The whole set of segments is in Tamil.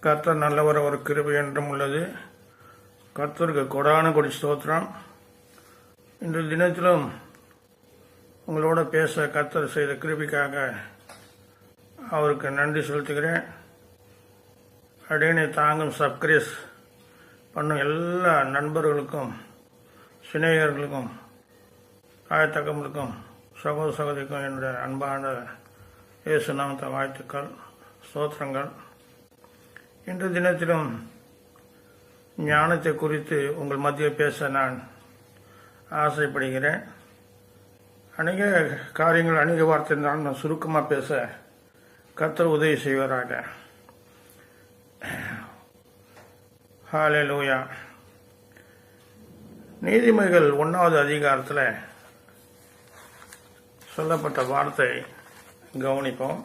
கர்த்தர் நல்லவர், ஒரு கிருபை என்றும் உள்ளது. கர்த்தருக்கு கொடான கொடி ஸ்தோத்திரம். இன்று தினத்திலும் உங்களோட பேச கர்த்தர் செய்த கிருபைக்காக அவருக்கு நன்றி செலுத்துகிறேன். அடியனை தாங்கும் சப்ஸ்கிரைப் பண்ணும் எல்லா நண்பர்களுக்கும், சிநேகர்களுக்கும், தாயத்தகங்களுக்கும், சகோதர சகோதரிக்கும் என்னுடைய அன்பான இயேசு நாமத்தை வாழ்த்துக்கள், ஸ்தோத்திரங்கள். இன்று தினத்திலும் ஞானத்தை குறித்து உங்கள் மத்தியில் பேச நான் ஆசைப்படுகிறேன். அநேக காரியங்கள், அநேக வார்த்தை நான் சுருக்கமாக பேச கர்த்தர் உதவி செய்வாராக. ஹல்லேலூயா. நீதிமொழிகள் 1வது அதிகாரத்தில் சொல்லப்பட்ட வார்த்தை கவனிப்போம்.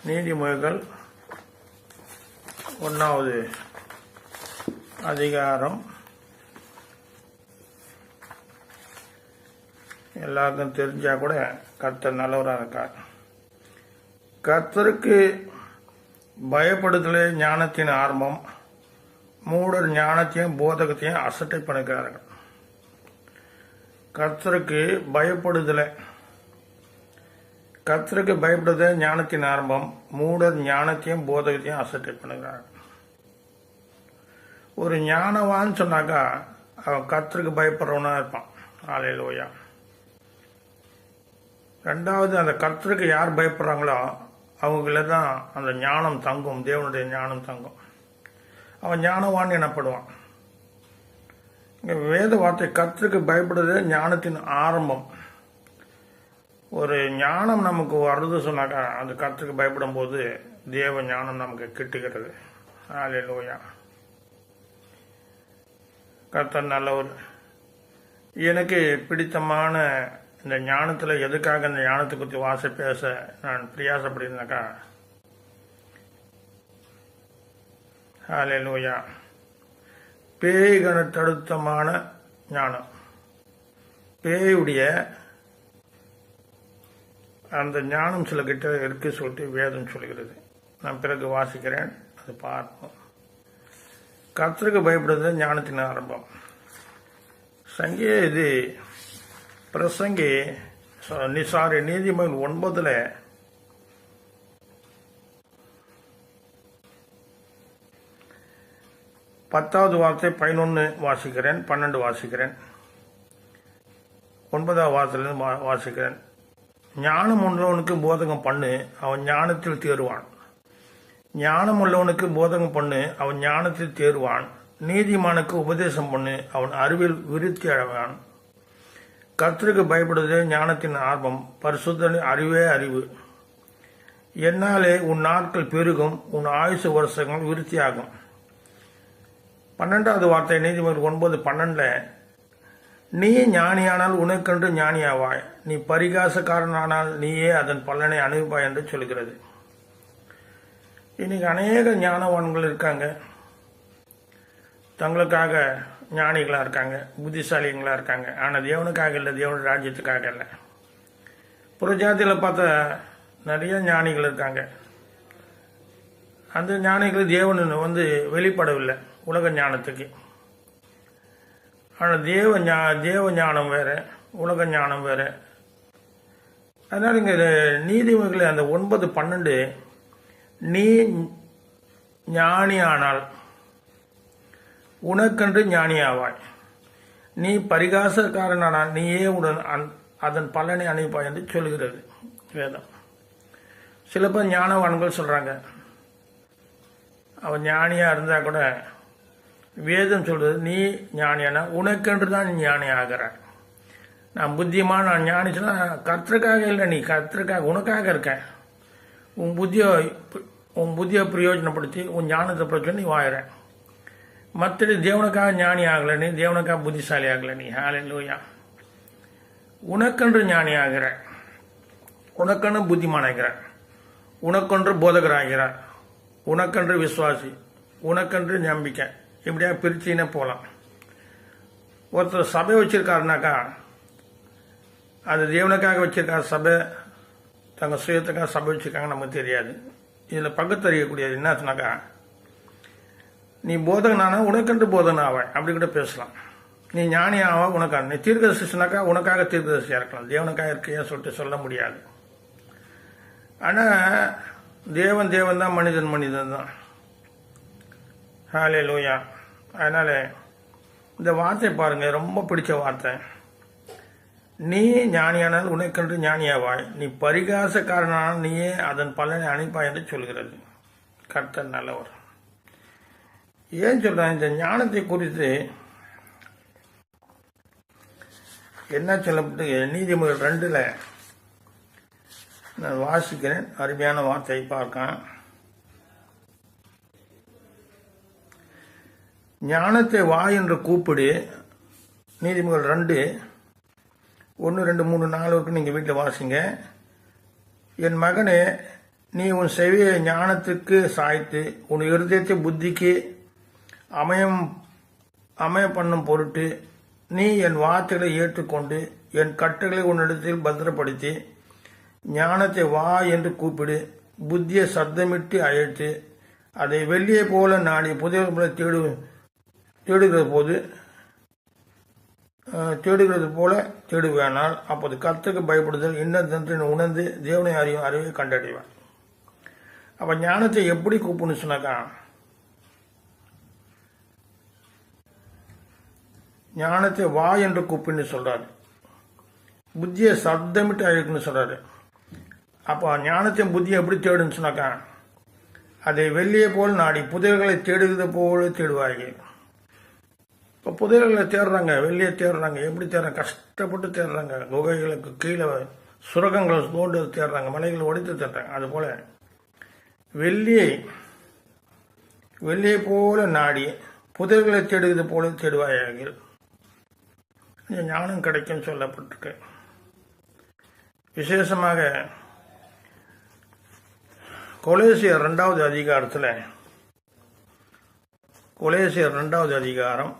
நீதிமொழிகள் 1வது அதிகாரம் எல்லாருக்கும் தெரிஞ்சா கூட கர்த்தர் நல்லவராக இருக்கார். கர்த்தருக்கு பயப்படுதலே ஞானத்தின் ஆரம்பம், மூடர் ஞானத்தையும் போதகத்தையும் அசட்டை பண்ணுகிறார்கள். கர்த்தருக்கு பயப்படுதலை, கர்த்தருக்கு பயப்படுதலே ஞானத்தின் ஆரம்பம், மூடர் ஞானத்தையும் போதகத்தையும் அசட்டை பண்ணுகிறார்கள். ஒரு ஞானவான்னு சொன்னாக்கா அவன் கர்த்தருக்கு பயப்படுறவனா இருப்பான். ஹல்லேலூயா. ரெண்டாவது, அந்த கர்த்தருக்கு யார் பயப்படுறாங்களோ அவங்கள தான் அந்த ஞானம் தங்கும், தேவனுடைய ஞானம் தங்கும். அவன் ஞானவான் எனப்படுவான். இங்கே வேத வார்த்தை கர்த்தருக்கு பயப்படுறது ஞானத்தின் ஆரம்பம். ஒரு ஞானம் நமக்கு வருது சொன்னாக்கா அந்த கர்த்தருக்கு பயப்படும் போது தேவ ஞானம் நமக்கு கிட்டுகிறது. ஹல்லேலூயா. கர்த்தர் நல்லவர். எனக்கு பிடித்தமான இந்த ஞானத்தில் எதுக்காக இந்த ஞானத்தை குறித்து வாச பேச நான் பிரயாசப்படுறேனாக்கா, ஹல்லேலூயா, பேய்கண தடுத்தமான ஞானம். பேயுடைய அந்த ஞானம் சில கிட்ட இருக்கு சொல்லிட்டு வேதம் சொல்கிறது. நான் பிறகு வாசிக்கிறேன், அது பார்ப்போம். கர்த்தருக்கு பயப்படுறது ஞானத்தின் ஆரம்பம். இது பிரசங்கி நீதிமொழிகள் 9ல் 10வது வார்த்தை 11 வாசிக்கிறேன், 12 வாசிக்கிறேன், 9வது வார்த்தையிலிருந்து வாசிக்கிறேன். ஞானம் உள்ளவனுக்கு போதகம் பண்ணு, அவன் ஞானத்தில் தேறுவான். ஞானம் உள்ளவனுக்கு போதகம் பண்ணு, அவன் ஞானத்தில் தேறுவான். நீதிமானுக்கு உபதேசம் பண்ணு, அவன் அறிவில் விருத்தி அடைவான். கர்த்தருக்கு பயப்படுவதே ஞானத்தின் ஆர்வம், பரிசுத்தனின் அறிவே அறிவு. என்னாலே உன் நாட்கள் பெருகும், உன் ஆயுசு வருஷங்கள் விருத்தியாகும். 12வது வார்த்தை நீதிமொழிகள் 9:12, நீ ஞானியானால் உனக்கென்று ஞானியாவாய், நீ பரிகாசக்காரனானால் நீயே அதன் பலனை அனுபவாய் என்று சொல்கிறது. இன்னைக்கு அநேக ஞானவான்கள் இருக்காங்க, தங்களுக்காக ஞானிகளாக இருக்காங்க, புத்திசாலிகளாக இருக்காங்க. ஆனால் தேவனுக்காக இல்லை, தேவனுடைய ராஜ்யத்துக்காக இல்லை. புறஜாதியில் பார்த்த நிறைய ஞானிகள் இருக்காங்க. அந்த ஞானிகள் தேவன் வெளிப்படவில்லை உலக ஞானத்துக்கு. ஆனால் தேவ ஞானம் வேற, உலக ஞானம் வேற. அதனால இங்கே நீதிமொழிகள் அந்த 9:12, நீ ஞானியானால் உனக்கென்று ஞானியாவாய், நீ பரிகாசக்காரனானால் நீயே உடன் அதன் பலனை அனுப்பாய் என்று சொல்கிறது வேதம். சில பேர் ஞானவான்கள் சொல்றாங்க, அவன் ஞானியா இருந்தா கூட வேதம் சொல்றது நீ ஞானியானா உனக்கென்று தான் நீ ஞானி ஆகிற. நான் புத்தியமான, நான் ஞானி சொன்னா கர்த்தருக்காக இல்லை, நீ கர்த்தருக்காக உனக்காக இருக்க. உன் புத்தியை பிரயோஜனப்படுத்தி உன் ஞானத்தை பிரச்சனை நீ வாயிற. மற்ற தேவனுக்காக ஞானி ஆகலை நீ, தேவனுக்காக புத்திசாலி ஆகலை நீ. ஹல்லேலூயா. உனக்கென்று ஞானி ஆகிற, உனக்கென்று புத்திமானாகிற, உனக்கொன்று போதகராகிறார், உனக்கென்று விசுவாசி, உனக்கென்று நம்பிக்கை. இப்படியா பிரிச்சின்னே போகலாம். ஒருத்தர் சபை வச்சிருக்காருனாக்கா அது தேவனுக்காக வச்சிருக்காரு சபை, தங்கள் சுயத்துக்காக சபை வச்சிருக்காங்க நமக்கு தெரியாது. இதில் பகுத்தறியக்கூடியது என்ன சொன்னாக்கா, நீ போதகனானா உனக்கென்று போதகன் ஆவாய், அப்படி கூட பேசலாம். நீ ஞானி ஆவா உனக்காக, நீ தீர்க்கதரிசினாக்கா உனக்காக தீர்க்கதரிசியாக இருக்கலாம், தேவனுக்காக இருக்கையா சொல்லிட்டு சொல்ல முடியாது. ஆனால் தேவன் தேவன் தான், மனிதன் மனிதன் தான். ஹல்லேலூயா. அதனால் இந்த வார்த்தை பாருங்கள், ரொம்ப பிடிச்ச வார்த்தை. நீ ஞானியானால் உனக்கென்று ஞானியாவாய், நீ பரிகாசக்காரனால் நீயே அதன் பலனை அனுப்பாய் என்று சொல்கிறது. கர்த்தர் நல்லவர். ஏன் சொல்கிறேன், இந்த ஞானத்தை குறித்து என்ன சொல்லப்பட்டு நீதிமொழிகள் 2 நான் வாசிக்கிறேன். அருமையான வார்த்தையை பார்க்க, ஞானத்தை வா என்று கூப்பிடு. நீதிமொழிகள் 2 1 2 3 4 வரைக்கும் நீங்கள் வீட்டில் வாசிங்க. என் மகனே, நீ உன் செவியை ஞானத்துக்கு சாய்த்து உன் இருதயத்தை புத்திக்கு அமைய பண்ணும் பொருட்டு நீ என் வார்த்தைகளை ஏற்றுக்கொண்டு என் கட்டுகளை உன்னிடத்தில் பத்திரப்படுத்தி ஞானத்தை வா என்று கூப்பிடு. புத்தியை சத்தமிட்டு அழைத்து அதை வெள்ளியை போல நாடி புதையல் தேடுகிறது போல தேடுவேனால் அப்போது கர்த்தருக்கு பயப்படுதல் இன்னதென்று உணர்ந்து தேவனை அறியும் அறிவை கண்டடைவான். அப்ப ஞானத்தை எப்படி கூப்பிடணும் சொன்னாக்கா, ஞானத்தை வா என்று கூப்பின்னு சொல்றாரு, புத்தியை சத்தமிட்டு அழைக்கணும்னு சொல்றாரு. அப்போ ஞானத்தை புத்தியை எப்படி தேடுன்னு சொன்னாக்கா, அதை வெள்ளியை போல் நாடி புதையல்களை தேடுகிறது போல தேடுவார்கள். இப்போ புதையல்களை தேடுறாங்க, வெள்ளியை தேடுறாங்க. எப்படி தேடுறாங்க? கஷ்டப்பட்டு தேடுறாங்க. குகைகளுக்கு கீழே சுரகங்களை தோண்டு தேடுறாங்க, மலைகளை ஒடித்து தேடுறாங்க. அதுபோல வெள்ளியை போல நாடி புதையல்களை தேடுகிறது போல தேடுவார்கள், ஞானம் கிடைக்கும் சொல்லப்பட்டிருக்கு. விசேஷமாக கொலேசியர் 2வது அதிகாரத்தில், கொலேசியர் 2வது அதிகாரம்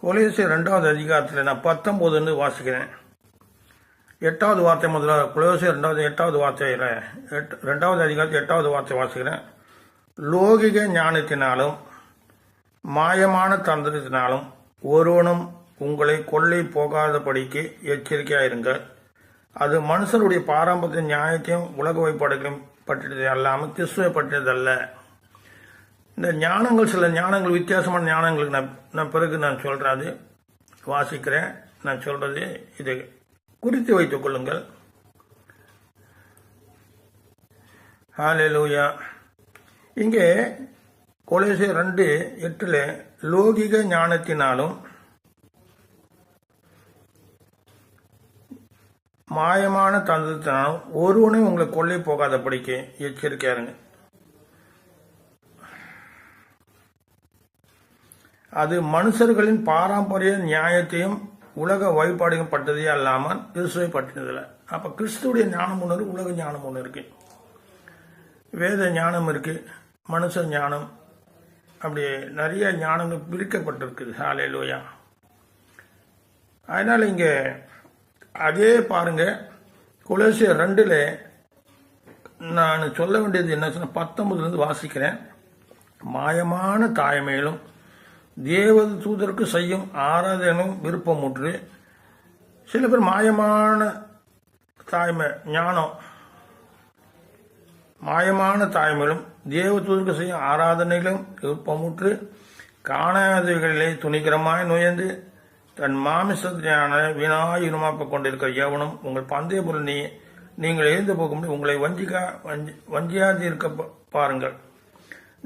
2வது அதிகாரத்தில் நான் 19 வாசிக்கிறேன். 8வது வார்த்தை முதல்ல, கொலோசியர் 8வது வார்த்தையில் 2வது அதிகாரத்தில் 8வது வார்த்தை வாசிக்கிறேன். லோகிக ஞானத்தினாலும் மாயமான தந்திரத்தினாலும் ஒருவனும் உங்களை கொள்ளை போகாதபடிக்கு எச்சரிக்கையாயிருங்கள். அது மனுஷனுடைய பாரம்பரிய நியாயத்தையும் உலக வைப்பாடுகளையும் பற்றியது அல்லாமல் கிறிஸ்துவை பற்றியதல்ல. இந்த ஞானங்கள், சில ஞானங்கள், வித்தியாசமான ஞானங்களுக்கு நான் பிறகு நான் சொல்கிறேன், அது வாசிக்கிறேன். நான் சொல்கிறது இதை குறித்து வைத்துக் கொள்ளுங்கள். ஹல்லேலூயா. இங்கே கொலோசியர் 2:8 லோகிக ஞானத்தினாலும் மாயமான தந்திரத்தினாலும் ஒருவனையும் உங்களை கொள்ளை போகாதபடிக்கு எச்சரிக்கையாருங்க. அது மனுஷர்களின் பாரம்பரிய நியாயத்தையும் உலக வழிபாடுகள் பட்டதே அல்லாமல் கிறிஸ்துவை பற்றினதில்லை. அப்ப கிறிஸ்துடைய ஞானம் ஒன்று இருக்கு, உலக ஞானம் ஒன்று இருக்கு, வேத ஞானம் இருக்கு, மனுஷ ஞானம், அப்படி நிறைய ஞானங்கள் பிரிக்கப்பட்டிருக்குது. ஹல்லேலூயா. அதனால இங்க அதே பாருங்க, கொலோசியர் 2 நான் சொல்ல வேண்டியது என்ன சொன்ன 19 வாசிக்கிறேன். மாயமான தாய்மையிலும் தேவ தூதருக்கு செய்யும் ஆராதனையும் விருப்பமுற்று, சில பேர் மாயமான தாய்மை ஞானம், மாயமான தாய்மையிலும் தேவ தூதருக்கு செய்யும் ஆராதனைகளும் விருப்பமுற்று காணாதவைகளிலே துணிகரமாய் நுழைந்து தன் மாமிசத்தியான வீணாய் இருமாப்ப கொண்டிருக்கிற எவனும் உங்கள் பந்தய பொருள் நீங்கள் எழுந்து போகும்போது உங்களை வஞ்சியாது இருக்க பாருங்கள்.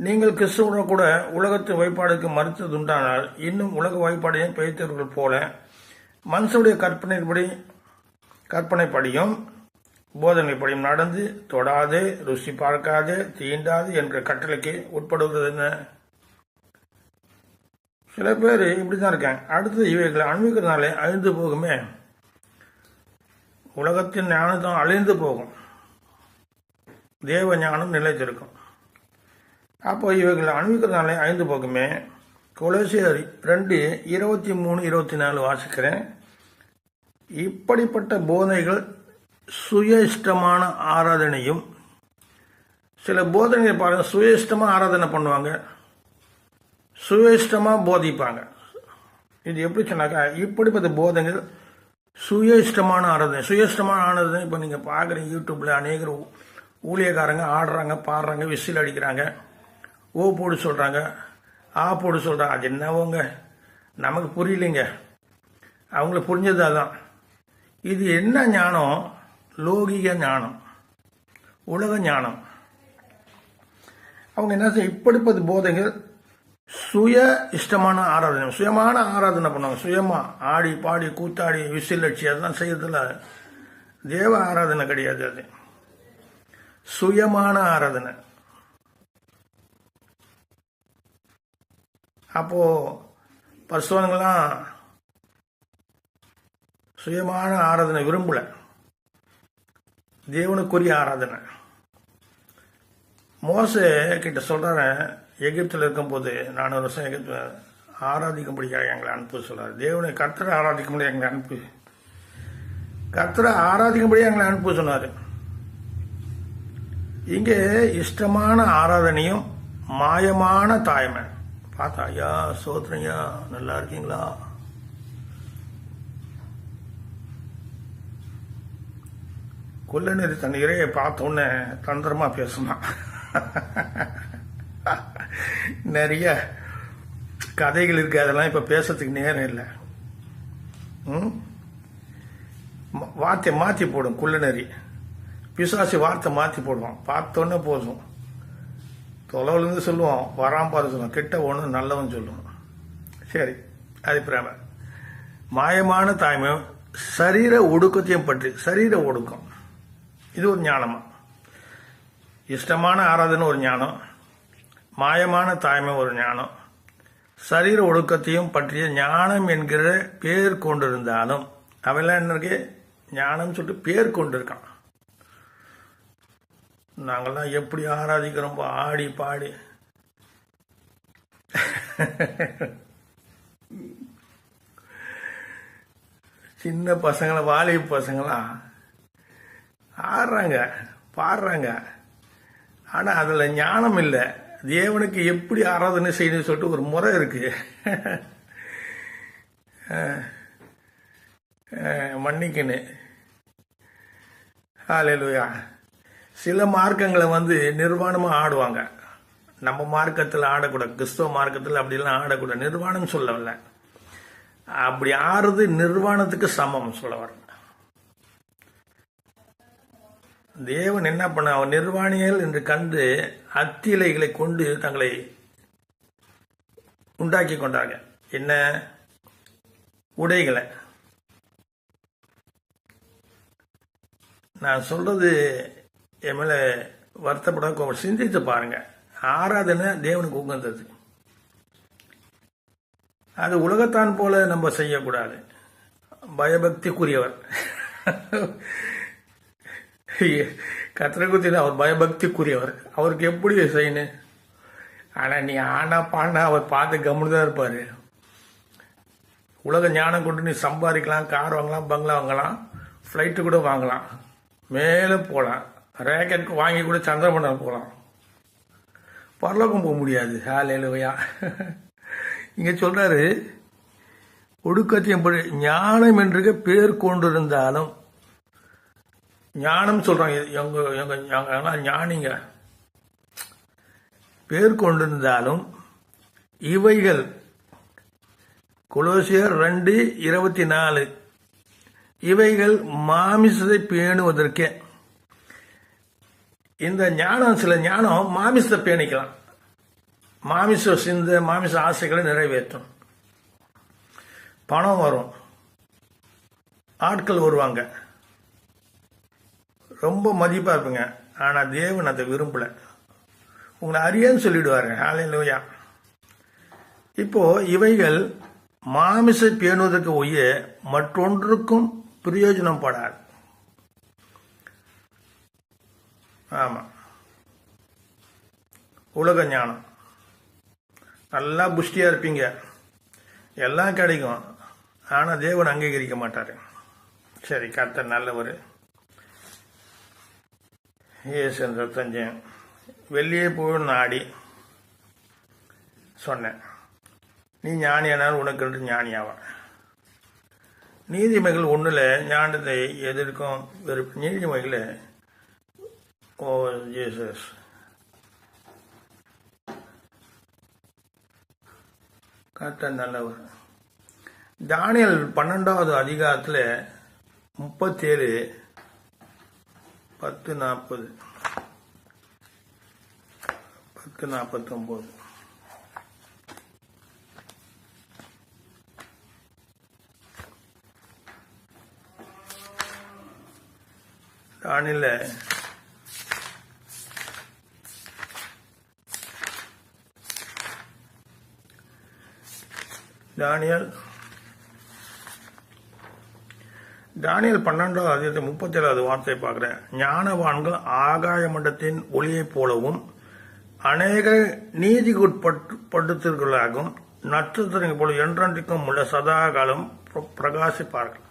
நீங்கள் கிறிஸ்துவோட கூட உலகத்து வைப்பாடுக்கு மறுத்ததுண்டானால் இன்னும் உலக வைப்பாடையும் பெய்தவர்கள் போல மனுஷனுடைய கற்பனைப்படியும் போதனைப்படியும் நடந்து தொடாது, ருசி பார்க்காது, தீண்டாது என்ற கட்டளைக்கு உட்படுகிறது. என்ன சில பேர் இப்படிதான் இருக்காங்க. அடுத்தது இவைகளை அனுபவிக்கிறதுனாலே அழிந்து போகுமே, உலகத்தின் ஞானத்தும் அழிந்து போகும், தேவ ஞானம் நிலைத்திருக்கும். அப்போ இவர்கள் அனுபவிக்கிறதுனாலே அழிந்து போகுமே. கொலோசியர் 2:23-24 வாசிக்கிறேன். இப்படிப்பட்ட போதனைகள் சுய இஷ்டமான ஆராதனையும், சில போதனைகள் பாருங்க, சுய இஷ்டமாக ஆராதனை பண்ணுவாங்க, சுய இஷ்டமாக போதிப்பாங்க. இது எப்படி சொன்னாக்கா, இப்படிப்பட்ட போதனைகள் சுய இஷ்டமான ஆராதனை. சுய இஷ்டமான ஆராதனை இப்போ நீங்கள் பார்க்குறீங்க, யூடியூப்பில் அநேகர் ஊழியக்காரங்க ஆடுறாங்க, பாடுறாங்க, விசில் அடிக்கிறாங்க, ஓ போடு சொல்கிறாங்க, ஆ போடு சொல்கிறாங்க. அது என்னவோங்க, நமக்கு புரியலைங்க, அவங்களுக்கு புரிஞ்சது அதான். இது என்ன ஞானம்? லௌகிக ஞானம், உலக ஞானம். அவங்க என்ன செய்ய, இப்படிப்பட்ட போதைகள் சுய இஷ்டமான ஆராதனை, சுயமான ஆராதனை பண்ணுவாங்க. சுயமா ஆடி பாடி கூத்தாடி விசில் அடிச்சு அதெல்லாம் செய்யறதுல தேவ ஆராதனை கிடையாது. அது சுயமான ஆராதனை. அப்போ பரிசுத்தவான்கள்லாம் சுயமான ஆராதனை விரும்பல, தேவனுக்குரிய ஆராதனை. மோசே கிட்ட சொல்றேன், எகிப்தில் இருக்கும்போது 400 வருஷம் எகிப்து ஆராதிக்கும்படியாக எங்களை அனுப்பு சொல்றாரு. தேவனை கர்த்தரை ஆராதிக்கும்படியாக எங்களை அனுப்பு, கர்த்தரை ஆராதிக்கும்படியாக எங்களை அனுப்பு சொன்னாரு. இங்கே இஷ்டமான ஆராதனையும் மாயமான தாய்மை. பார்த்தா, ஐயா சோத்ரையா, நல்லா இருக்கீங்களா? கொல்லநீர் தன் இறையை பார்த்த உடனே தந்திரமா பேசுனான். நிறைய கதைகள் இருக்கு, அதெல்லாம் இப்ப பேசுறதுக்கு நேரம் இல்லை. வார்த்தை மாத்தி போடும் குள்ளநெறி, பிசாசி வார்த்தை மாத்தி போடுவான். பார்த்தோன்னே போதும், தொலைவிலிருந்து சொல்லுவான், வராம பாரு சொல்லுவான், கிட்ட ஒன்று நல்லவன் சொல்லுவான். சரி, அது பிரேம. மாயமான தாய்மை, சரீர ஒடுக்கத்தையும் பற்றி. சரீர ஒடுக்கம் இது ஒரு ஞானமா? இஷ்டமான ஆராதனை ஒரு ஞானம், மாயமான தாய்மை ஒரு ஞானம், சரீர ஒடுக்கத்தையும் பற்றிய ஞானம் என்கிற பேர் கொண்டிருந்தாலும் அவெல்லாம் என்ன இருக்கு, ஞானம் சொல்லிட்டு பேர் கொண்டிருக்கான். நாங்கெல்லாம் எப்படி ஆராதிக்கிறோம், ஆடி பாடி. சின்ன பசங்களை, வாலிப பசங்களாம் ஆடுறாங்க, பாடுறாங்க, ஆனா அதுல ஞானம் இல்லை. தேவனுக்கு எப்படி ஆராதனை செய்யணும்னு சொல்லிட்டு ஒரு முறை இருக்கு. மன்னிக்கணும். ஹல்லேலூயா. சில மார்க்கங்களை நிர்வாணமா ஆடுவாங்க, நம்ம மார்க்கத்தில் ஆடக்கூடாது. கிறிஸ்தவ மார்க்கத்தில் அப்படிலாம் ஆடக்கூடாது. நிர்வாணம் சொல்லவில்லை, அப்படி ஆறுது நிர்வாணத்துக்கு சமம் சொல்ல வர. தேவன் என்ன பண்ண, அவன் நிர்வாணிகள் என்று கண்டு அத்திலைகளை கொண்டு தங்களை உண்டாக்கி கொண்டாங்க. என்ன உடைகளை. நான் சொல்றது என் மேல வருத்தப்பட, சிந்தித்து பாருங்க. ஆராதனை தேவனுக்கு உகந்தது. அது உலகத்தான் போல நம்ம செய்யக்கூடாது. பயபக்திக்குரியவர் கத்திரகுத்தின அவர் பயபக்திக்குரியவர். அவருக்கு எப்படி செய்யணும்? ஆனா நீ ஆனா பானா அவர் பார்த்து கம்முன்னு இருப்பாரு. உலக ஞானம் கொண்டு நீ சம்பாதிக்கலாம், கார் வாங்கலாம், பங்களா வாங்கலாம், ஃப்ளைட்டு கூட வாங்கலாம், மேலே போகலாம், ரேக்கெட் வாங்கி கூட சந்திரமண்டலம் போகலாம், பரலோகம் போக முடியாது. ஹல்லேலூயா. இங்க சொல்றாரு, ஒடுக்கத்தையும் ஞானம் என்று பேர் கொண்டிருந்தாலும், ஞானம் சொல்றாங்க, எங்க ஞானிங்க பேர் கொண்டிருந்தாலும் இவைகள், கொலோசியர் 2:24, இவைகள் மாமிசத்தை பேணுவதற்கே. இந்த ஞானம், சில ஞானம் மாமிசத்தை பேணிக்கலாம், மாமிச சிந்த, மாமிச ஆசைகளை நிறைவேற்றும். பணம் வரும், ஆட்கள் வருவாங்க, ரொம்ப மதிப்பா இருப்பீங்க. ஆனா தேவன் அதை விரும்பல, உங்களை அறியன்னு சொல்லிடுவாரு. ஹல்லேலூயா. இப்போ இவைகள் மாமிச பேணுவதற்கு ஒய்ய மற்றொன்றுக்கும் பிரயோஜனம் படாது. ஆமா, உலக ஞானம். நல்லா புஷ்டியாக இருப்பீங்க, எல்லாம் கிடைக்கும். ஆனால் தேவன் அங்கீகரிக்க மாட்டார். சரி, கர்த்தர் நல்லவர். ஏசு ரத்தஞ்சன் வெளியே போய் நாடி சொன்னேன், நீ ஞானியானால் உனக்கு ஞானியாவ. நீதிமைகள் ஒன்றில் ஞானத்தை எதிர்க்கும் நீதிமைகள். ஓ ஜீசஸ், கர்த்தர் நல்லவர். தானியேல் 12வது அதிகாரத்தில் 37 10:40 10:49. தானியேல் தானியேல் 12வது அதிகாரத்தில் 37வது வார்த்தையை பார்க்கிறேன். ஞானவான்கள் ஆகாய மண்டலத்தின் ஒளியைப் போலவும் அநேக நீதிக்குட்படுத்தர்களாகவும் நட்சத்திரங்கள் போல என்றென்றைக்கும் உள்ள சதா காலம் பிரகாசிப்பார்கள்.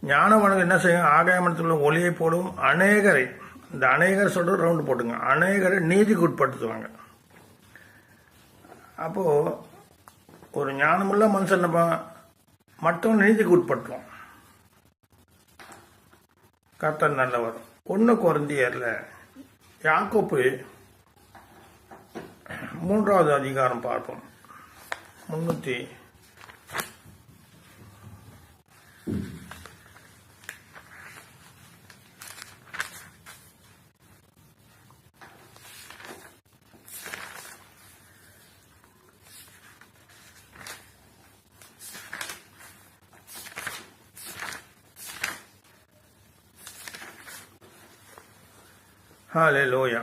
ஞானவான்கள் என்ன செய்யும்? ஆகாய மண்டலத்தில் உள்ள ஒளியைப் போலவும் அநேகரை, இந்த அநேகர் சொல்ற ரவுண்டு போட்டுங்க, அநேகரை நீதிக்குட்படுத்துவாங்க. அப்போ ஒரு ஞானமுள்ள மனுஷன் மற்றவன் நீதிக்கு உட்பட்டுவான். கர்த்தர் நல்லவர். 1 கொரிந்தியர்ல யாக்கோப்பு 3வது அதிகாரம் பார்ப்போம். 300 ஹல்லேலூயா.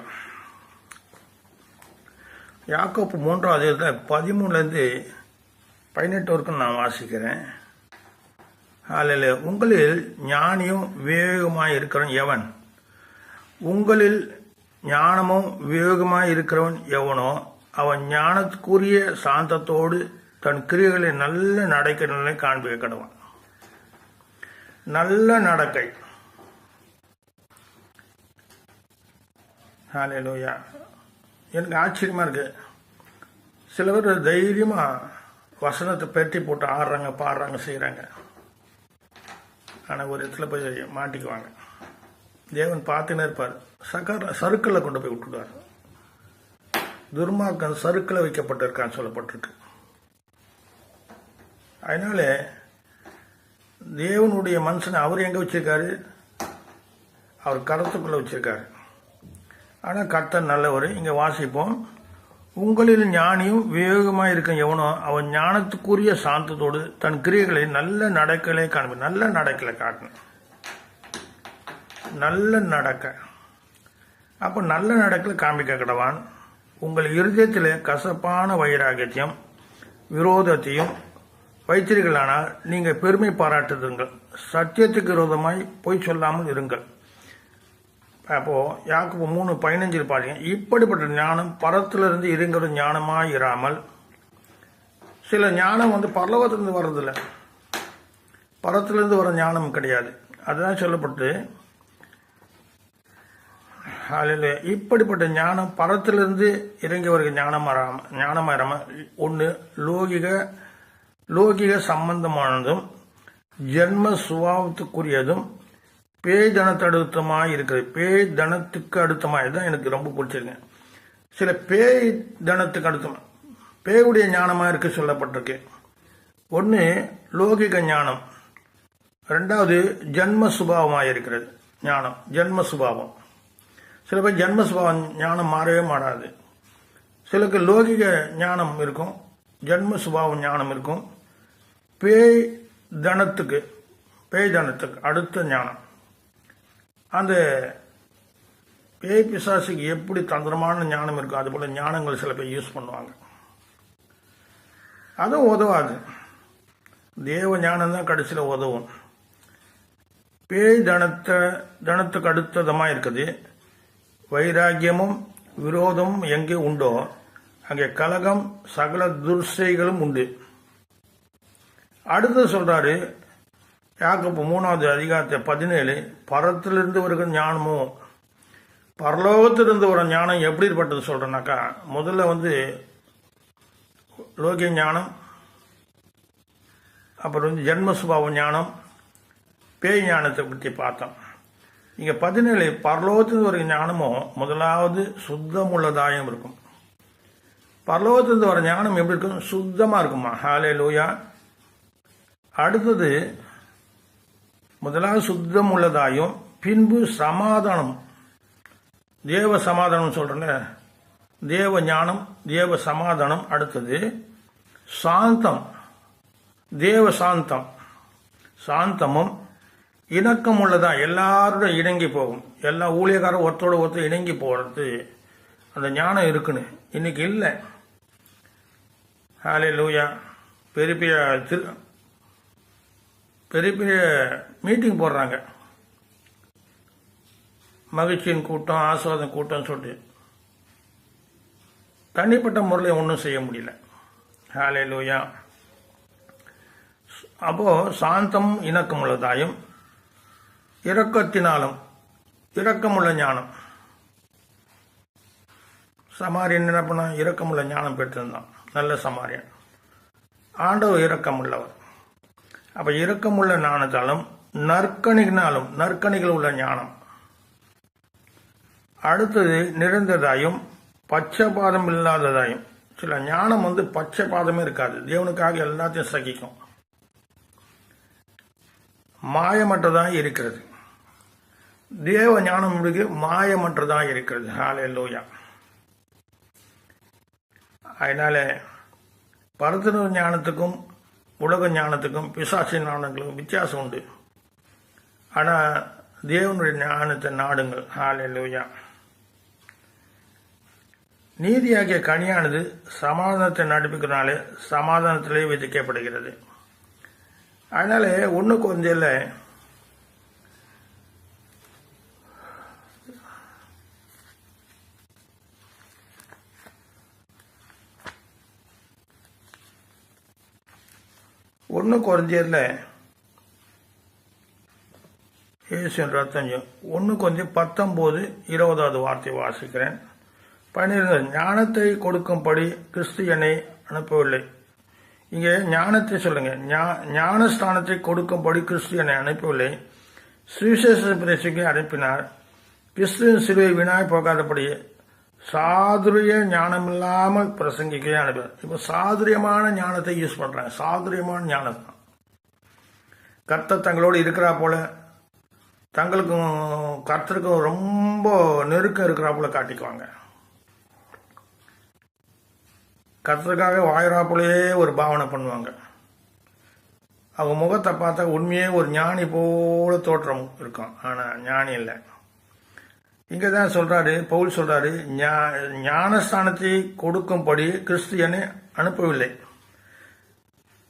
யாக்கோப்பு 3வது அதிகாரத்தில் 13-18 வரைக்கும் நான் வாசிக்கிறேன். ஹல்லேலூயா. உங்களில் ஞானியும் விவேகமாய் இருக்கிறவன் எவன்? உங்களில் ஞானமும் விவேகமாய் இருக்கிறவன் எவனோ அவன் ஞானத்துக்குரிய சாந்தத்தோடு தன் கிரியைகளை நல்ல நடக்கை காண்பிக்க கடவான். நல்ல நடக்கை. ஹல்லேலூயா. எனக்கு ஆச்சரியமா இருக்கு. சில பேர் தைரியமா வசனத்தை பெட்டி போட்டு ஆடுறாங்க, பாடுறாங்க, செய்யறாங்க. ஆனால் ஒரு இடத்துல போய் மாட்டிக்குவாங்க. தேவன் பார்த்துன்னு இருப்பார். சறுக்கல்ல கொண்டு போய் விட்டுடுவார். துர்மார்க்கன் சறுக்கல வைக்கப்பட்டிருக்கான்னு சொல்லப்பட்டிருக்கு. அதனால தேவனுடைய மனுஷனை அவர் எங்க வச்சிருக்காரு? அவர் கரத்துக்குள்ள வச்சிருக்காரு. ஆனால் கர்த்தர் நல்லவர். இங்க வாசிப்போம். உங்களில் ஞானியும் விவேகமாக இருக்க எவனோ அவன் ஞானத்துக்குரிய சாந்தத்தோடு தன் கிரியைகளை நல்ல நடக்கலை காண்பு. நல்ல நடக்கலை காட்டணும். நல்ல நடக்க. அப்போ நல்ல நடக்கலை காண்பிக்க கடவான். உங்கள் இருதயத்தில் கசப்பான வைராகியத்தையும் விரோதத்தையும் வைத்தீர்களானால் நீங்கள் பெருமை பாராட்டுதுங்கள். சத்தியத்துக்கு விரோதமாய் பொய் சொல்லாமல் இருங்கள். அப்போ யாக்கோபு 3:15 பாருங்க. இப்படிப்பட்ட ஞானம் பரத்திலிருந்து இறங்குற ஞானமாய் இராமல், சில ஞானம் பரலோகத்திலிருந்து வர்றதில்லை, பரத்திலிருந்து வர ஞானம் கிடையாது. அதுதான் சொல்லப்பட்டு இப்படிப்பட்ட ஞானம் பரத்திலிருந்து இறங்கி வருகிற ஞானமாயிராம ஒன்று லோகிக சம்பந்தமானதும் ஜென்ம சுபாவத்துக்குரியதும் பேய் தனத்து அடுத்தமாக இருக்கிறது. பேய் தனத்துக்கு அடுத்தமாக தான் எனக்கு ரொம்ப பிடிச்சிருங்க. சில பேய் தனத்துக்கு அடுத்தமா பேயுடைய ஞானமாக இருக்க சொல்லப்பட்டிருக்கு. ஒன்று லோகிக ஞானம், 2வது ஜென்ம சுபாவமாக இருக்கிறது ஞானம். ஜென்ம சுபாவம். சில பேர் ஜென்ம சுபாவம் ஞானம் மாறவே மாறாது. சிலருக்கு லோகிக ஞானம் இருக்கும், ஜென்ம சுபாவம் ஞானம் இருக்கும். பேய் தனத்துக்கு அடுத்த ஞானம். அந்த பேய் பிசாசுக்கு எப்படி தந்திரமான ஞானம் இருக்கும், அது போல ஞானங்கள் சில பேர் யூஸ் பண்ணுவாங்க. அதுவும் உதவாது. தேவ ஞானம் தான் கடைசியில் உதவும். பேய் தனத்துக்கு அடுத்ததமாக இருக்குது. வைராக்கியமும் விரோதம் எங்கே உண்டோ அங்கே கலகம் சகல துர்சைகளும் உண்டு. அடுத்து சொல்றாரு யாக்கோபு 3வது அதிகாரத்தை 17, பரத்திலிருந்து வருகிற ஞானமும் பரலோகத்திலிருந்து வர ஞானம் எப்படிப்பட்டது சொல்றேன்னாக்கா, முதல்ல லோகிய ஞானம், அப்புறம் ஜென்மசுபாவ ஞானம், பேய் ஞானத்தை பற்றி பார்த்தோம். இங்க 17 பரலோகத்திலிருந்து வர ஞானமும் முதலாவது சுத்தமுள்ளதாயம் இருக்கும். பரலோகத்திலிருந்து வர ஞானம் எப்படி இருக்கும்? சுத்தமா இருக்குமா? ஹல்லேலூயா. அடுத்தது முதலாவது சுத்தம் உள்ளதாயும், பின்பு சமாதானம், தேவ சமாதானம் சொல்றேன், தேவ ஞானம், தேவ சமாதானம். அடுத்தது சாந்தம், தேவ சாந்தம், சாந்தமும் இணக்கம் உள்ளதா, எல்லாரோட இணங்கி போகும். எல்லா ஊழியக்காரும் ஒருத்தோட ஒருத்தர் இணங்கி போறது அந்த ஞானம் இருக்குன்னு இன்னைக்கு இல்லை. ஹல்லேலூயா. பெரிய பெரிய மீட்டிங் போடுறாங்க, மகிழ்ச்சியின் கூட்டம், ஆசுவாதம் கூட்டம் சொல்லிட்டு தனிப்பட்ட முறையில் ஒன்றும் செய்ய முடியல. ஹல்லேலூயா. அப்போ சாந்தம் இணக்கம் உள்ளதாயும், இரக்கத்தினாலும், இரக்கமுள்ள ஞானம். சமாரியன் என்ன பண்ண? இரக்கமுள்ள ஞானம் பெற்றிருந்தான், நல்ல சமாரியன். ஆண்டவர் இரக்கம் உள்ளவர். அப்ப இரக்கமுள்ள ஞானத்தாலும் நற்கணிகளாலும், நற்கணிகள் உள்ள ஞானம். அடுத்தது நிறைந்ததாயும் பட்சபாதம் இல்லாததாயும். சில ஞானம் பட்சபாதமே இருக்காது, தேவனுக்காக எல்லாத்தையும் சகிக்கும், மாயமற்றதாக இருக்கிறது. தேவ ஞானம் மாயமற்றதாக இருக்கிறது. ஹல்லேலூயா. அதனால பரத்தின ஞானத்துக்கும் உலக ஞானத்துக்கும் பிசாசு ஞானங்களுக்கும் வித்தியாசம் உண்டு. ஆனா தேவனுடைய ஞானத்தை நாடுங்கள். ஹல்லேலூயா. நீதியாகிய கனியானது சமாதானத்தை நடிப்புக்கிறனாலே சமாதானத்திலே விதிக்கப்படுகிறது. அதனால ஒண்ணு கொஞ்சம் ஒன்று குறைஞ்சதில் இயேசுவின் ரத்தம் 1:19-20 வார்த்தை வாசிக்கிறேன். 12 ஞானத்தை கொடுக்கும்படி கிறிஸ்து என்னை அனுப்பவில்லை. இங்கே ஞானத்தை சொல்லுங்க. ஞானஸ்தானத்தை கொடுக்கும்படி கிறிஸ்து என்னை அனுப்பவில்லை, சுவிசேஷ பிரசிக்கு அனுப்பினார். கிறிஸ்துவின் சிலுவை வீணாய் போகாதபடி சாதுரிய ஞானமில்லாமல் பிரசங்கிக்க அனுப்ப. இப்ப சாதுரியமான ஞானத்தை யூஸ் பண்றாங்க. சாதுரியமான ஞானம் கர்த்தர் தங்களோடு இருக்கிறா போல, தங்களுக்கும் கர்த்தருக்கும் ரொம்ப நெருக்கம் இருக்கிறா போல காட்டிக்குவாங்க. கர்த்தருக்காக வாயிறா போலயே ஒரு பாவனை பண்ணுவாங்க. அவங்க முகத்தை பார்த்தா உண்மையே ஒரு ஞானி போல தோற்றம் இருக்கும், ஆனா ஞானி இல்லை. இங்கதான் சொல்றாரு, பவுல் சொல்றாரு, ஞானஸ்தானத்தை கொடுக்கும்படி கிறிஸ்து என்னை அனுப்பவில்லை.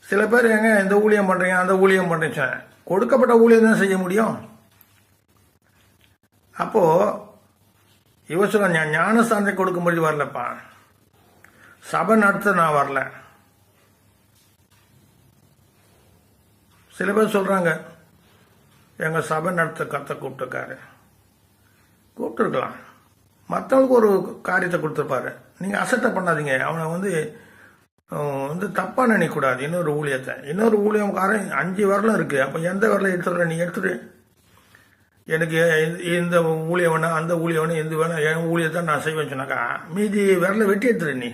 சில பேர் எங்க இந்த ஊழியம் பண்றீங்க, அந்த ஊழியம் பண்றீங்க, கொடுக்கப்பட்ட ஊழியம் தான் செய்ய முடியும். அப்போ இவ சொல்ல ஞானஸ்தானத்தை கொடுக்கும்படி வரலப்பா, சபை நடத்த நான் வரல. சில பேர் சொல்றாங்க எங்க சபை நடத்த கத்த கூப்பிட்டுருக்காரு. கூப்பிட்டுருக்கலாம், மற்றவங்களுக்கு ஒரு காரியத்தை கொடுத்துருப்பாரு. நீங்க அசட்டை பண்ணாதீங்க. அவனை தப்பா நினைக்கூடாது. இன்னொரு ஊழியக்காரன் 5 விரலும் இருக்கு. அப்ப எந்த விரலை எடுத்துடுற? நீ எடுத்துடு. எனக்கு இந்த ஊழியம் வேணா, அந்த ஊழியம் வேணும், எந்த வேணும், என் ஊழியத்தை நான் செய்வேன் சொன்னாக்கா மீதி விரலை வெட்டி எடுத்துடு. நீ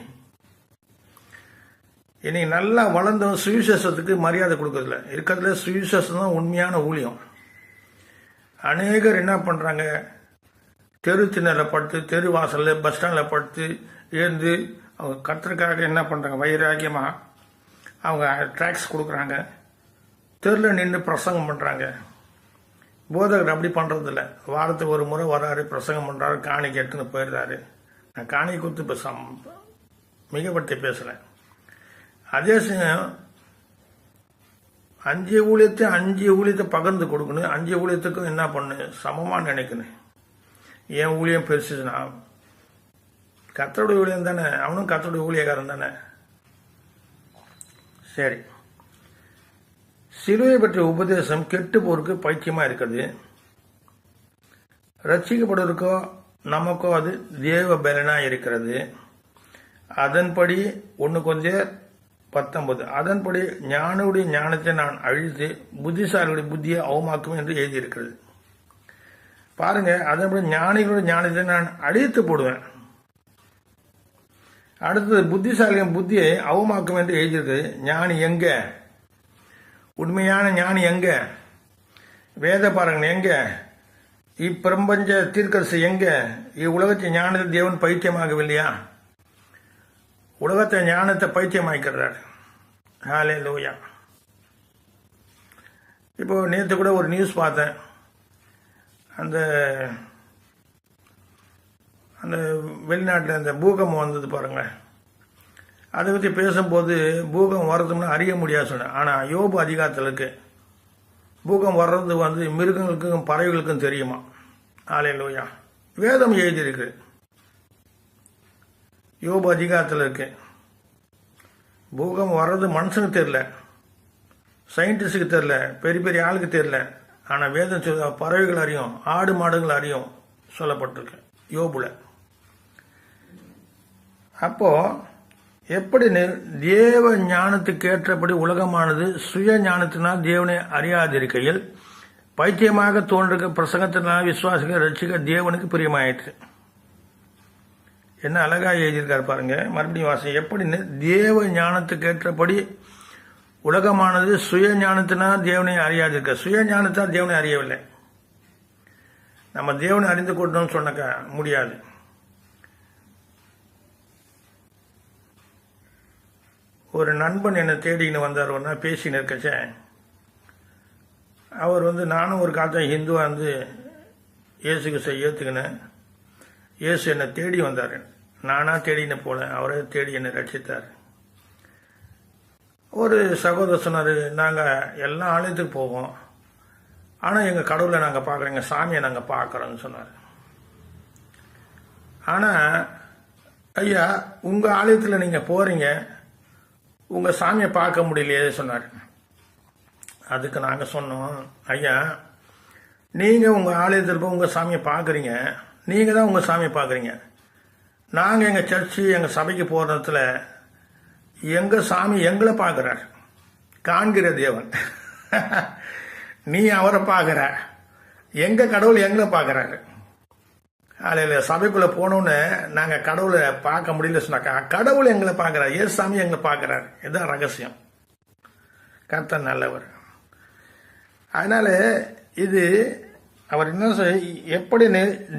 இன்னைக்கு நல்லா வளர்ந்த சுவிசேஷத்துக்கு மரியாதை கொடுக்கறதுல இருக்கிறதுல சுவிசேஷம் தான் உண்மையான ஊழியம். அநேகர் என்ன பண்றாங்க, தெரு திண்ணல படுத்து, தெரு வாசல்ல, பஸ் ஸ்டாண்ட்ல படுத்து எழுந்து அவங்க கர்த்தருக்காக என்ன பண்றாங்க, வைராக்கியமா அவங்க டாக்ஸ் கொடுக்குறாங்க, தெருல நின்று பிரசங்கம் பண்றாங்க. போதகர் அப்படி பண்றது இல்லை. வாரத்துக்கு ஒரு முறை வராரு, பிரசங்கம் பண்றாரு, காணி கேட்டுன்னு போயிடுறாரு. நான் காணி கொடுத்து மிகப்படுத்தி பேசுறேன். அதே சமயம் 5 ஊழியத்தை பகிர்ந்து கொடுக்கணும். 5 ஊழியத்துக்கும் என்ன பண்ணு, சமமா நினைக்கணும். என் ஊழியம் பெருசுனா கர்த்தருடைய ஊழியம் தானே, அவனும் கர்த்தருடைய ஊழியக்காரன் தானே. சரி, சிலுவை பற்றிய உபதேசம் கெட்டு போருக்கு பைத்தியமா இருக்கிறது. ரட்சிக்கப்படுவதற்கோ நமக்கோ அது தேவ பலனா இருக்கிறது. அதன்படி 1 கொரிந்தியர் 19, அதன்படி ஞானியுடைய ஞானத்தை நான் அழித்து புத்திசாலிகளுடைய புத்தியை அவமாக்கும் என்று எழுதியிருக்கிறது. பாருங்க, அதன்படி ஞானிகளுடைய ஞானத்தை நான் அழித்து போடுவேன். அடுத்தது புத்திசாலியின் புத்தியை அவமாக்கும் என்று எழுதியிருக்கு. ஞானி எங்க? உண்மையான ஞானி எங்க? வேத பாருங்க எங்க? இப்பிரபஞ்ச தீர்க்கரசு எங்க? இவ்வுலகத்தை ஞானத்தில் தேவன் பைத்தியமாகவில்லையா? உலகத்தை ஞானத்தை பைத்தியமாக்கிறார். ஹல்லேலூயா. இப்போ நேற்று கூட ஒரு நியூஸ் பார்த்தேன். அந்த அந்த வெளிநாட்டில் அந்த பூகம்பம் வந்தது பாருங்க. அதை பற்றி பேசும்போது பூகம்பம் வர்றதுன்னு அறிய முடியாது சொன்னேன். ஆனால் யோபு அதிகாரத்தில் இருக்கு, பூகம்பம் வர்றது மிருகங்களுக்கும் பறவைகளுக்கும் தெரியுமா. ஹல்லேலூயா. வேதம் எழுதியிருக்கு, யோபு அதிகாரத்தில் இருக்கு. பூகம்பம் வர்றது மனுஷனுக்கு தெரியல, சயின்டிஸ்டுக்கு தெரியல, பெரிய பெரிய ஆளுக்கு தெரியல. ஆனால் வேதம் சொல்ல பறவைகள் அறியும், ஆடு மாடுகள் அறியும் சொல்லப்பட்டிருக்கு யோபுல. அப்போ எப்படி தேவ ஞானத்துக்கு ஏற்றபடி உலகமானது சுய ஞானத்தினால் தேவனை அறியாதிருக்கையில் பைத்தியமாக தோன்றுகிற பிரசங்கத்தினால் விசுவாசிகள் ரட்சிக்க தேவனுக்கு பிரியமாயிற்று. என்ன அழகா எழுதியிருக்காரு பாருங்க. மறுபடியும் வாசி. எப்படி தேவ ஞானத்துக்கு ஏற்றபடி உலகமானது சுய ஞானத்தினால் தேவனை அறியாதிருக்க. சுய ஞானத்தால் தேவனை அறியவில்லை. நம்ம தேவனை அறிந்து கொண்டோம்னு சொன்னாக்க முடியாது. ஒரு நண்பன் என்னை தேடின்னு வந்தார். ஒன்றா பேசின்னு இருக்கச்ச அவர் நானும் ஒரு காலத்தில் ஹிந்துவா இயேசுக்கு ஏற்றுக்கினேன். இயேசு என்னை தேடி வந்தார். நானா தேடின்னு போல, அவரே தேடி என்னை ரட்சித்தார். ஒரு சகோதரர் சொன்னார், நாங்கள் எல்லா ஆலயத்துக்கு போவோம், ஆனால் எங்கள் கடவுளை நாங்கள் பார்க்குறோம், எங்கள் சாமியை நாங்கள் பார்க்குறோன்னு சொன்னார். ஆனால் ஐயா, உங்கள் ஆலயத்தில் நீங்கள் போகிறீங்க, உங்கள் சாமியை பார்க்க முடியலையே சொன்னார். அதுக்கு நாங்கள் சொன்னோம், ஐயா நீங்கள் உங்கள் ஆலயத்தில் போய் உங்கள் சாமியை பார்க்குறீங்க, நீங்கள் தான் உங்கள் சாமியை பார்க்குறீங்க. நாங்கள் எங்கள் சர்ச்சு எங்கள் சபைக்கு போகிறதுல எங்கள் சாமி எங்களை பார்க்குறார், காண்கிற தேவன். நீ அவரை பார்க்குற, எங்கள் கடவுள் எங்களை பார்க்குறாரு. அதில் சபைக்குள்ளே போனோன்னு நாங்கள் கடவுளை பார்க்க முடியல சொன்னாக்கா, கடவுள் எங்களை பார்க்குறாரு, ஏசு சாமி எங்களை பார்க்குறாரு. இதுதான் ரகசியம். கர்த்தர் நல்லவர். அதனால இது அவர் என்ன எப்படி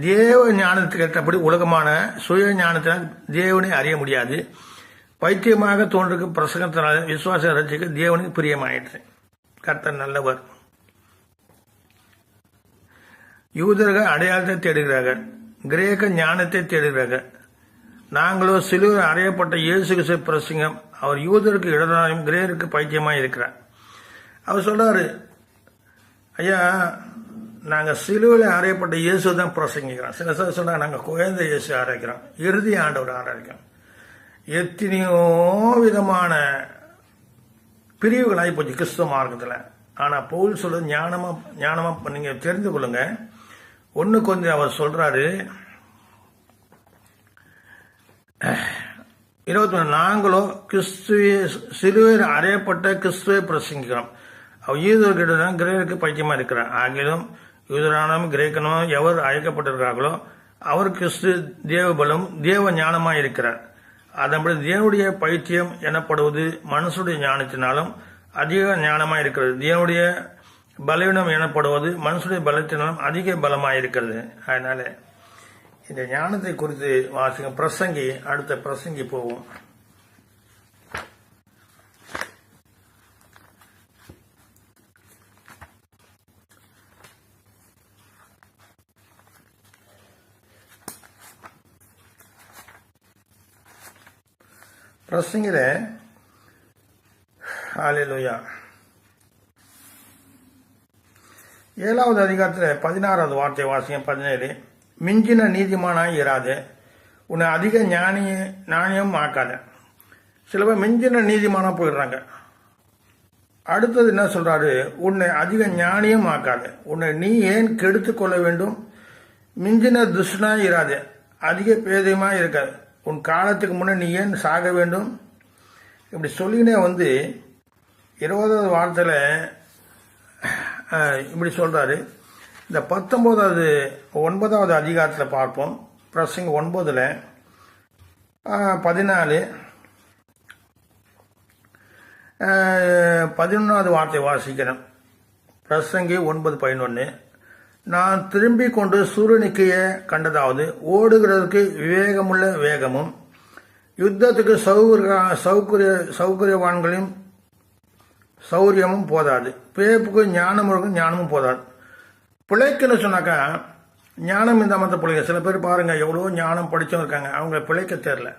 தேவ ஞானத்துக்கு ஏற்றபடி உலகமான சுய ஞானத்தினால் தேவனை அறிய முடியாது. பைத்தியமாக தோன்றுக்கு பிரசங்கத்தினால் விசுவாச ரட்சிக்க தேவனுக்கு பிரியமாயிற்று. கர்த்தர் நல்லவர். யூதர்கள் அடையாளத்தை தேடுகிறார்கள், கிரேக்க ஞானத்தை தேடுகிறார்கள். நாங்களோ சிலுவையில் அறையப்பட்ட இயேசு கிறிஸ்து பிரசங்கம் அவர் யூதருக்கு இடராயும் கிரேருக்கு பைத்தியமாக இருக்கிறார். அவர் சொல்றாரு, ஐயா நாங்கள் சிலுவையில் அறையப்பட்ட இயேசு தான் பிரசங்கிக்கிறோம். சில சார் சொன்னாங்க நாங்கள் குழந்தை இயேசு ஆராய்க்கிறோம், இறுதி ஆண்டவர் ஆராய்க்கிறோம். எத்தனையோ விதமான பிரிவுகள் ஆகிப்போச்சு கிறிஸ்துவ மார்க்கத்தில். ஆனால் பவுல் சொல்ல ஞானமா நீங்க தெரிந்து கொள்ளுங்க. ஒன்று கொஞ்சம் அவர் சொல்றாரு 21, நாங்களோ கிறிஸ்துவே சிலுவையில் அறையப்பட்ட கிறிஸ்துவை பிரசங்கிக்கிறோம். அவர் யூதர்கிட்ட தான் கிரேக்கு பைத்தியமா இருக்கிறார். ஆகிலும் யூதரானும் கிரேக்கனும் எவர் அழைக்கப்பட்டிருக்கிறார்களோ அவர் கிறிஸ்து தேவபலம் தேவ ஞானமாய் இருக்கிறார். அதன்படி தேவனுடைய பைத்தியம் எனப்படுவது மனுஷனுடைய ஞானத்தினாலும் அதிக ஞானமாய் இருக்கிறது. தேவனுடைய பலவீனம் எனப்படுவது மனுஷனுடைய பலத்தினாலும் அதிக பலமாய் இருக்கிறது. அதனால இந்த ஞானத்தை குறித்து வாசிங்க. பிரசங்கி, அடுத்த பிரசங்கி போவோம். பிரசங்கில ஹல்லேலூயா 7வது அதிகாரத்தில் 16வது வார்த்தை வாசிங்க. 17, மிஞ்சின நீதிமானாய் இராது, உன்னை அதிக ஞானியம் ஆக்காத. சில பேர் மிஞ்சின நீதிமானம் போயிடுறாங்க. அடுத்தது என்ன சொல்றாரு, உன்னை அதிக ஞானியம் ஆக்காத. உன்னை நீ ஏன் கெடுத்து கொள்ள வேண்டும்? மிஞ்சின துஷ்டனா இராது, அதிக பேதயமா இருக்காது. உன் காலத்துக்கு முன்னே நீ ஏன் சாக வேண்டும்? இப்படி சொல்லினே 20வது வார்த்தையில இப்படி சொல்றாரு. இந்த 9வது அதிகாரத்தில் பார்ப்போம். பிரசங்க 9ல் 14 11வது வார்த்தை வாசிக்கிறேன். பிரசங்கி 9:11. நான் திரும்பி கொண்டு சூரியனுக்கைய கண்டதாவது, ஓடுகிறதுக்கு விவேகமுள்ள வேகமும் யுத்தத்துக்கு சௌகரியவான்களையும் சௌரியமும் போதாது, பேப்புக்கு ஞானமும் போதாது. பிழைக்குன்னு சொன்னாக்கா ஞானம் இந்த மற்ற பிள்ளைங்க. சில பேர் பாருங்க, எவ்வளோ ஞானம் படிச்சவங்க இருக்காங்க, அவங்க பிழைக்க தெரியல.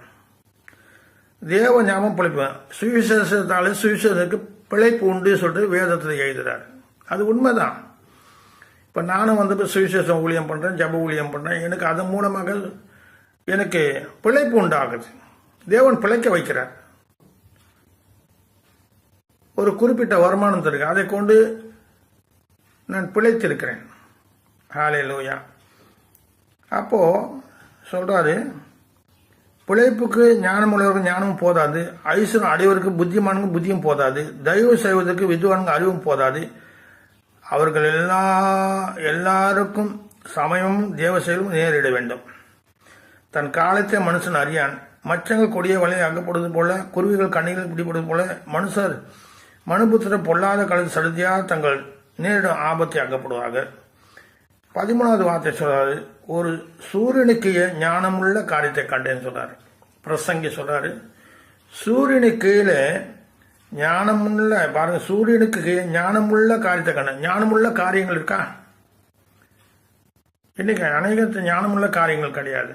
தேவ ஞாபகம் பிழைப்பேன். சுவிசேஷத்துக்கு பிழைப்பு உண்டு சொல்லிட்டு வேதத்தில் எழுதுறாரு. அது உண்மைதான். இப்போ நானும் சுவிசேஷம் ஊழியம் பண்ணுறேன், ஜப ஊழியம் பண்ணுறேன். எனக்கு அதன் மூலமாக எனக்கு பிழைப்பு உண்டாகுது. தேவன் பிழைக்க வைக்கிறார். ஒரு குறிப்பிட்ட வருமானம் தருக்கு, அதை கொண்டு நான் பிழைத்திருக்கிறேன். ஹல்லேலூயா. அப்போ சொல்றாரு, பிழைப்புக்கு ஞானமுள்ளவருக்கு ஞானமும் போதாது, ஐஸ்வர்யம் அடைவருக்கு புத்திமானுக்கு புத்தியும் போதாது, தயவு செய்வதற்கு வித்வானுக்கு அறிவும் போதாது. அவர்கள் எல்லாருக்கும் சமயமும் தேவ செயலும் நேரிட வேண்டும். தன் காலத்தை மனுஷன் அறியான். மச்சங்கள் கொடிய வலையை அகப்படுவது போல, குருவிகள் கண்ணிகள் பிடிப்படுவது போல, மனுபுத்திர பொல்லாத காலத்து சடுதியாக தங்கள் நேரிடும் ஆபத்தை அகப்படுவார்கள். 13வது வார்த்தை சொல்றாரு, ஒரு சூரியனுக்கு ஞானமுள்ள காரியத்தை கண்டேன்னு சொல்றாரு. பிரசங்கி சொல்றாரு, சூரியனுக்கு கீழே ஞானமுள்ள, பாருங்க, சூரியனுக்கு கீழே ஞானமுள்ள காரியத்தை கண்டேன். ஞானமுள்ள காரியங்கள் இருக்கா? இன்னைக்கு அநேகத்து ஞானமுள்ள காரியங்கள் கிடையாது.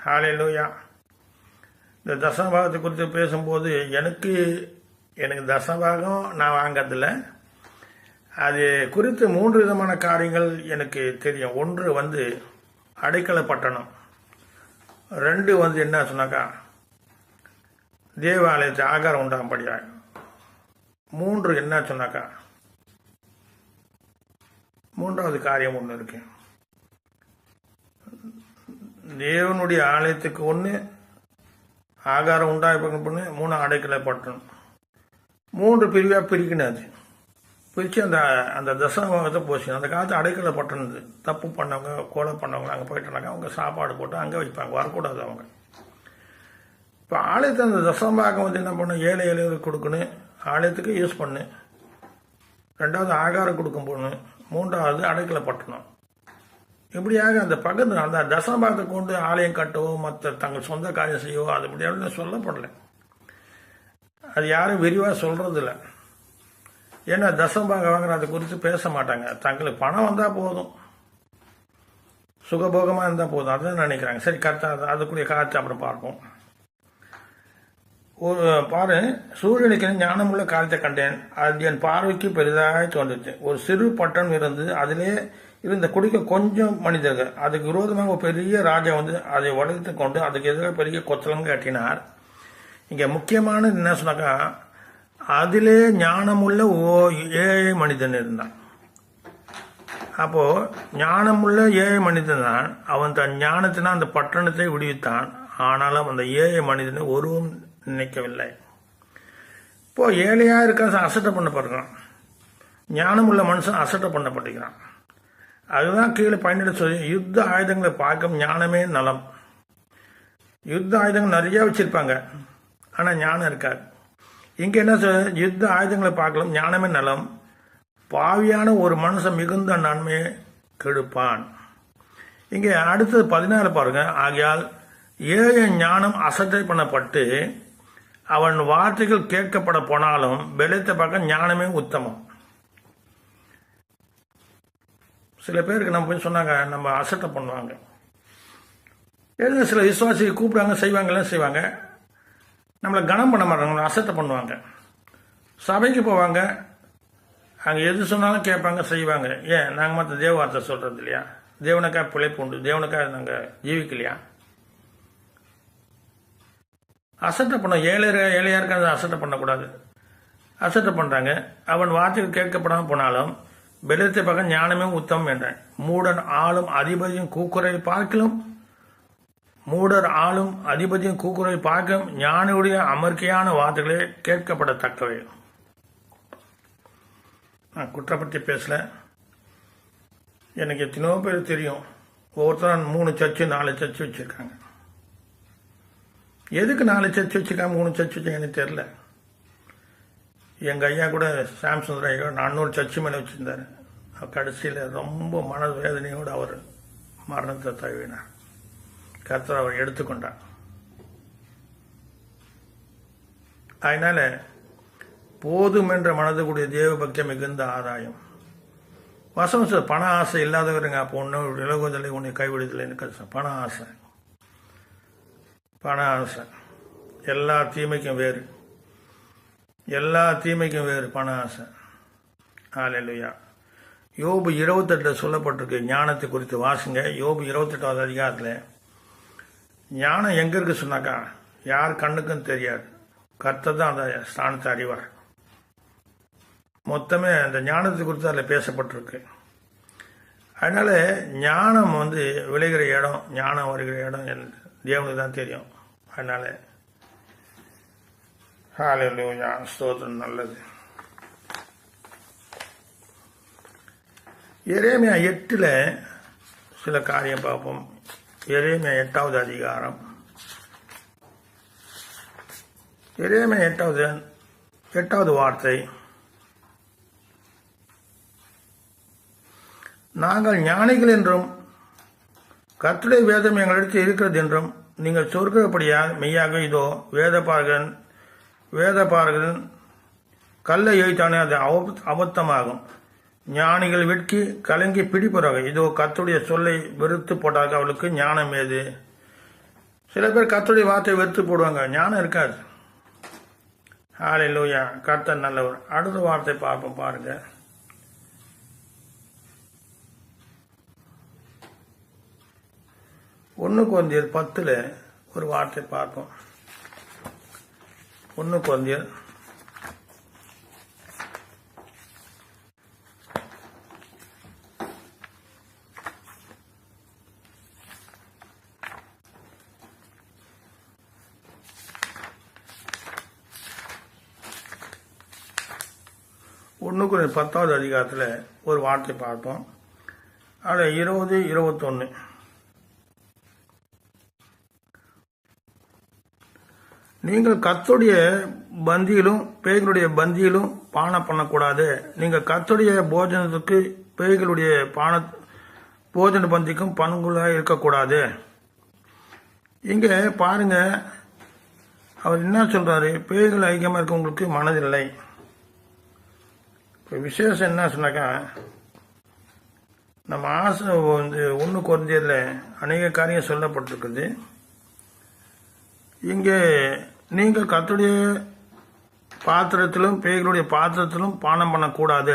ஹல்லேலூயா. இந்த தசமபாகத்தை குறித்து பேசும்போது எனக்கு தசமபாகம் நான் வாங்கிறதில்ல. அது குறித்து 3 விதமான காரியங்கள் எனக்கு தெரியும். ஒன்று அடைக்கல பட்டணம். 2 என்ன சொன்னாக்கா தேவாலயத்தை ஆகாரம் உண்டாகும்படியா. 3 என்ன சொன்னாக்கா 3வது காரியம் ஒன்று இருக்கு. தேவனுடைய ஆலயத்துக்கு 1 ஆகாரம் உண்டாக 3 அடைக்கல பட்டணம். 3 பிரிவாக பிரிக்கணும். பிரித்து அந்த தசமபாகத்தை போச்சு. அந்த காலத்து அடைக்கல பட்டணது தப்பு பண்ணவங்க, கொலை பண்ணவங்க அங்கே போயிட்டாங்க. அவங்க சாப்பாடு போட்டு அங்கே வைப்பாங்க, வரக்கூடாது அவங்க. இப்போ ஆலயத்தை அந்த தசமபாகம் என்ன பண்ணணும், ஏழைகளுக்கு கொடுக்கணும், ஆலயத்துக்கு யூஸ் பண்ணு. 2வது ஆகாரம் கொடுக்கும் போகணும். 3வது அடைக்கல பட்டணம். இப்படியாக அந்த பக்கத்து அந்த தசமபாகத்தை கொண்டு ஆலயம் கட்டவோ மற்ற தங்கள் சொந்த காரியம் செய்யவோ அது இப்படியாவது சொல்லப்படலை. அது யாரும் விரிவாக சொல்றதில்லை. ஏன்னா தசமபாகம் வாங்குற அதை குறித்து பேச மாட்டாங்க. தங்களுக்கு பணம் வந்தால் போதும், சுகபோகமாக இருந்தால் போதும், அதுதான் நினைக்கிறாங்க. சரி, கரெக்டாக அதுக்குரிய காட்சி அப்புறம் பார்ப்போம். பாரு, சூரியனுக்கு ஞானமுள்ள காரியத்தை கண்டேன். அது என் பார்வைக்கு பெரிதாக தோன்றுச்சு. ஒரு சிறு பட்டணம் இருந்து அதிலே இருந்த குடிக்க கொஞ்சம் மனிதர்கள். அதுக்கு விரோதமாக ஒரு பெரிய ராஜா அதை உடைத்து கொண்டு அதுக்கு எதிராக பெரிய கொத்தலங்க கட்டினார். இங்கே முக்கியமான என்ன சொன்னாக்கா, அதிலே ஞானமுள்ள ஏழை மனிதன் இருந்தான். அப்போ ஞானமுள்ள ஏழை மனிதன் தான். அவன் தன் ஞானத்தினால் அந்த பட்டணத்தை விடுவித்தான். ஆனாலும் அந்த ஏழை மனிதனை ஒருவரும் நினைக்கவில்லை. இப்போ ஏழையா இருக்க அசட்டை பண்ணப்படுறான். ஞானமுள்ள மனுஷன் அசட்டை பண்ணப்பட்டிருக்கிறான். அதுதான் கீழே பயனிட சொல்லி, யுத்த ஆயுதங்களை பார்க்கும் ஞானமே நலம். யுத்த ஆயுதங்கள் நிறைய வச்சிருப்பாங்க, ஆனா ஞானம் இருக்காது. இங்க என்ன சொல்ல, யுத்த ஆயுதங்களை பார்க்கலாம், ஞானமே நலம். பாவியான ஒரு மனுஷன் மிகுந்த நன்மையை கெடுப்பான். இங்க அடுத்தது 14 பாருங்க. ஆகையால் ஏழை ஞானம் அசட்டை பண்ணப்பட்டு அவன் வார்த்தைகள் கேட்கப்பட போனாலும் பெலத்தை பார்க்க ஞானமே உத்தமம். சில பேருக்கு நம்ம போய் சொன்னாங்க, நம்ம அசட்டை பண்ணுவாங்க. ஏன்னா சில விசுவாசிகள் கூப்பிடுவாங்க, செய்வாங்க. நம்மளை கனம் பண்ண மாட்டாங்க, நம்மளை அசட்டை பண்ணுவாங்க. சபைக்கு போவாங்க, அங்கே எது சொன்னாலும் கேட்பாங்க, செய்வாங்க. ஏன் நாங்கள் மற்ற தேவ வார்த்தை சொல்கிறது இல்லையா? தேவனுக்காக பிழைப்பு உண்டு, தேவனுக்காக நாங்கள் ஜீவிக்கலையா? அசட்டை பண்ண ஏழையா இருக்காது, அசட்டை பண்ணக்கூடாது. அசட்டை பண்றாங்க. அவன் வார்த்தைகள் கேட்கப்படாமல் போனாலும் பெலத்தை பக்கம் ஞானமே உத்தமம் என்றான். மூடன் ஆளும் அதிபதியும் கூக்குரலை பார்க்கலும் ஞானியுடைய அமர்க்கையான வார்த்தைகளே கேட்கப்படத்தக்கவை. நான் குற்றப்பற்றி பேசல. எனக்கு எத்தனையோ பேர் தெரியும். ஒவ்வொருத்தரும் 3 சர்ச்சு 4 சர்ச்சு வச்சிருக்காங்க. எதுக்கு 4 சர்ச்சு வச்சிருக்காங்க, 3 சர்ச்சு வச்சு எனக்கு தெரியல. எங்கள் ஐயா கூட சாம்சங் ஐயா 400 சர்ச்சு மேலே வச்சிருந்தாரு. கடைசியில் ரொம்ப மன வேதனையோடு அவர் மரணத்தை தழுவினார். கர்த்தர் அவர் எடுத்துக்கொண்டார். அதனால போதும் என்ற மனதுக்குரிய தேவ பக்தி மிகுந்த ஆதாயம். வசம் பண ஆசை இல்லாதவருங்க. அப்போ ஒன்று விலகுதலை உன்னை கைவிடுதலைன்னு கஷ்டம். பண ஆசை எல்லா தீமைக்கும் வேறு பண ஆசை. ஹல்லேலூயா. யோபு 28 சொல்லப்பட்டிருக்கு ஞானத்தை குறித்து. வாசுங்க யோபு 28வது அதிகாரத்தில். ஞானம் எங்க இருக்கு சொன்னாக்கா யார் கண்ணுக்கும் தெரியாது. கர்த்தர் தான் அந்த ஸ்தானத்தை அறிவார். மொத்தமே அந்த ஞானத்தை குறித்து அதில் பேசப்பட்டிருக்கு. அதனால ஞானம் விளைகிற இடம், ஞானம் வருகிற இடம் தேவனுக்கு தான் தெரியும். அதனால ஹல்லேலூயா, ஸ்தோத்திரம். நல்லது. எரேமியா 8ல் சில காரியம் பார்ப்போம். எரேமியா 8வது அதிகாரம். எரேமியா 8வது வார்த்தை. நாங்கள் ஞானிகள் என்றும் கர்த்தருடைய வேதம் எங்களிடத்தில் இருக்கிறது என்றும் நீங்கள் சொற்கிறபடியால் மெய்யாக இதோ வேதபாரகன் கல்லை எழுத்தானே அது அபத்தமாகும். ஞானிகள் வெட்கி கலங்கி பிடிப்பவர்கள். இதோ கர்த்தருடைய சொல்லை வெறுத்து போட்டாங்க. அவளுக்கு ஞானம் ஏது? சில பேர் கர்த்தருடைய வார்த்தையை வெறுத்து போடுவாங்க, ஞானம் இருக்காது. ஹல்லேலூயா, கர்த்தர் நல்லவர். அடுத்த வார்த்தை பார்ப்போம் பாருங்க. ஒன்று கொரிந்தியர் 10ல் ஒரு வார்த்தை பார்ப்போம். 1 கொரிந்தியர் 10வது அதிகாரத்தில் ஒரு வார்த்தை பார்ப்போம். அதில் 20, 21. நீங்கள் கர்த்தருடைய பந்தியிலும் பேய்களுடைய பந்தியிலும் பானம் பண்ணக்கூடாது. நீங்கள் கர்த்தருடைய போஜனத்துக்கு பேய்களுடைய போஜன பந்திக்கும் பங்குலாக இருக்கக்கூடாது. இங்கே பாருங்க, அவர் என்ன சொல்றாரு? பேய்கள் ஐக்கியமாக இருக்கவங்களுக்கு மனதில்லை. இப்போ விசேஷம் என்ன சொன்னாக்கா, நம்ம ஆசை 1 கொரிந்தியர்ல அநேக காரியம் சொல்லப்பட்டிருக்குது. இங்கே நீங்கள் கர்த்தருடைய பாத்திரத்திலும் பேய்களுடைய பாத்திரத்திலும் பானம் பண்ணக்கூடாது.